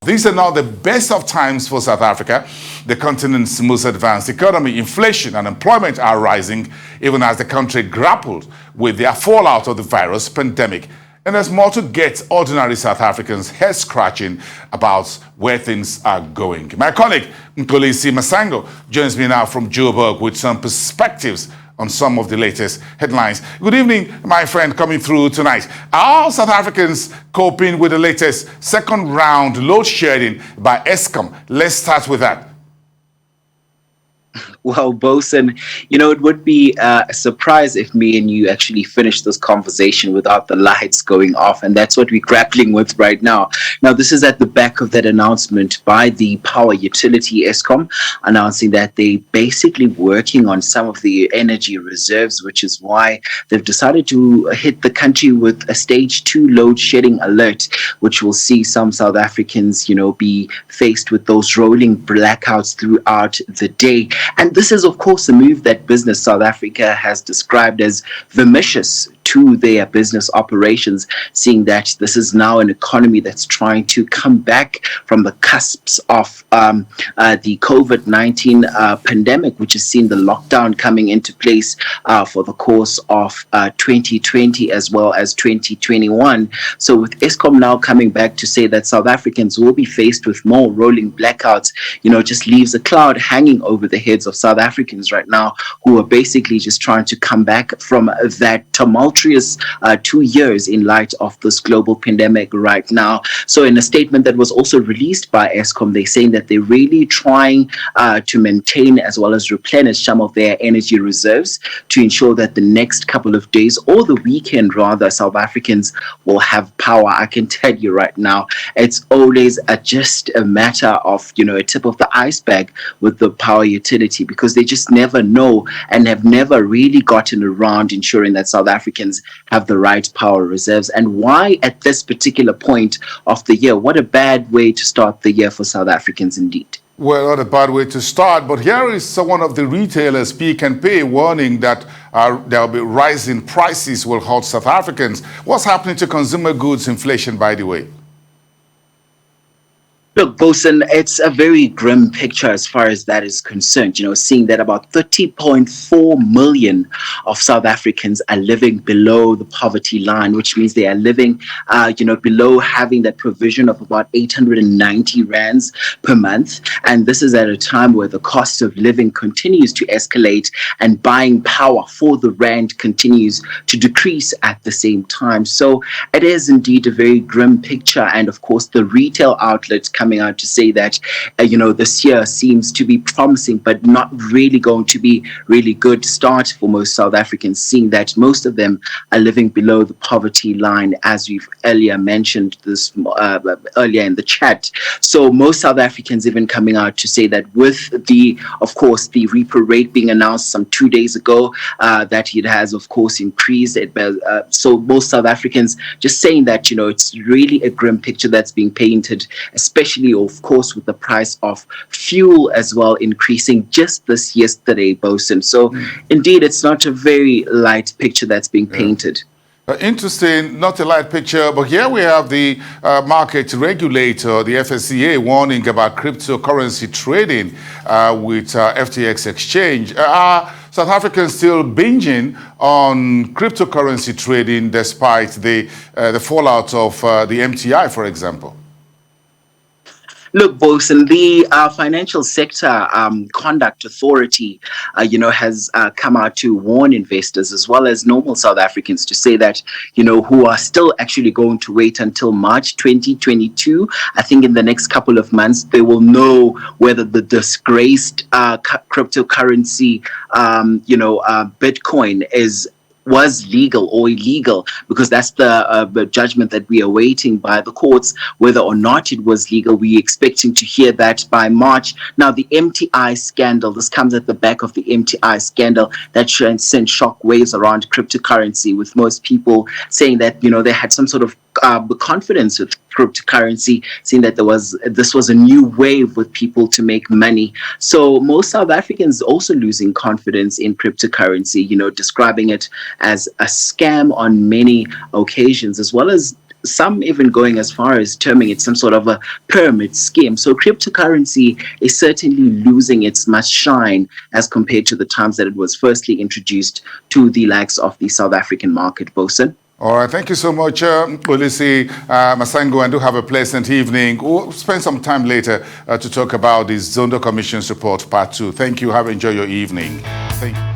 These are not the best of times for South Africa. The continent's most advanced economy, inflation and employment are rising, even as the country grappled with the fallout of the virus pandemic. And there's more to get ordinary South Africans head scratching about where things are going. My colleague Mxolisi Masango joins me now from Joburg with some perspectives on some of the latest headlines. Good evening, my friend, coming through tonight. Are South Africans coping with the latest second round load shedding by ESKOM? Let's start with that. Well, Bosun, it would be a surprise if me and you actually finished this conversation without the lights going off. And that's what we're grappling with right now. Now, this is at the back of that announcement by the power utility ESKOM, announcing that they're basically working on some of the energy reserves, which is why they've decided to hit the country with a stage 2 load shedding alert, which will see some South Africans, be faced with those rolling blackouts throughout the day. And this is, of course, a move that Business South Africa has described as vicious to their business operations, seeing that this is now an economy that's trying to come back from the cusps of the COVID-19 pandemic, which has seen the lockdown coming into place for the course of 2020 as well as 2021. So with ESKOM now coming back to say that South Africans will be faced with more rolling blackouts, just leaves a cloud hanging over the heads of South Africans right now, who are basically just trying to come back from that tumultuous 2 years in light of this global pandemic right now. So in a statement that was also released by ESKOM, they're saying that they're really trying to maintain as well as replenish some of their energy reserves to ensure that the next couple of days, or the weekend rather, South Africans will have power. I can tell you right now, it's always just a matter of, a tip of the iceberg with the power utility, because they just never know and have never really gotten around ensuring that South Africans have the right power reserves. And why at this particular point of the year? What a bad way to start the year for South Africans indeed. Well, not a bad way to start, but here is one of the retailers, Pick n Pay, warning that there will be rising prices will hurt South Africans. What's happening to consumer goods inflation, by the way? Look, Bosun, it's a very grim picture as far as that is concerned. Seeing that about 30.4 million of South Africans are living below the poverty line, which means they are living, below having that provision of about 890 rands per month. And this is at a time where the cost of living continues to escalate and buying power for the rand continues to decrease at the same time. So it is indeed a very grim picture. And of course, the retail outlets coming out to say that, this year seems to be promising, but not really going to be really good start for most South Africans, seeing that most of them are living below the poverty line, as we've earlier mentioned this earlier in the chat. So most South Africans even coming out to say that with the repo rate being announced some 2 days ago, that it has, of course, increased. So most South Africans just saying that, it's really a grim picture that's being painted, especially, of course, with the price of fuel as well increasing just this yesterday, Bosun. So indeed, it's not a very light picture that's being painted. Interesting, not a light picture, but here we have the market regulator, the FSCA, warning about cryptocurrency trading with FTX exchange. Are South Africans still binging on cryptocurrency trading despite the fallout of the MTI, for example? Look, Bosun, the Financial Sector Conduct Authority, has come out to warn investors as well as normal South Africans to say that, who are still actually going to wait until March 2022. I think in the next couple of months, they will know whether the disgraced cryptocurrency, Bitcoin was legal or illegal, because that's the judgment that we are waiting by the courts, whether or not it was legal. We're expecting to hear that by March. Now, the MTI scandal, this comes at the back of the MTI scandal that sent shock waves around cryptocurrency, with most people saying that, they had some sort of confidence with cryptocurrency, seeing that this was a new wave with people to make money. So most South Africans also losing confidence in cryptocurrency, describing it as a scam on many occasions, as well as some even going as far as terming it some sort of a pyramid scheme. So cryptocurrency is certainly losing its much shine as compared to the times that it was firstly introduced to the likes of the South African market, Bosun. All right, thank you so much, Mxolisi Masango, and do have a pleasant evening. We'll spend some time later to talk about the Zondo Commission's report, part 2. Thank you. Enjoy your evening. Thank you.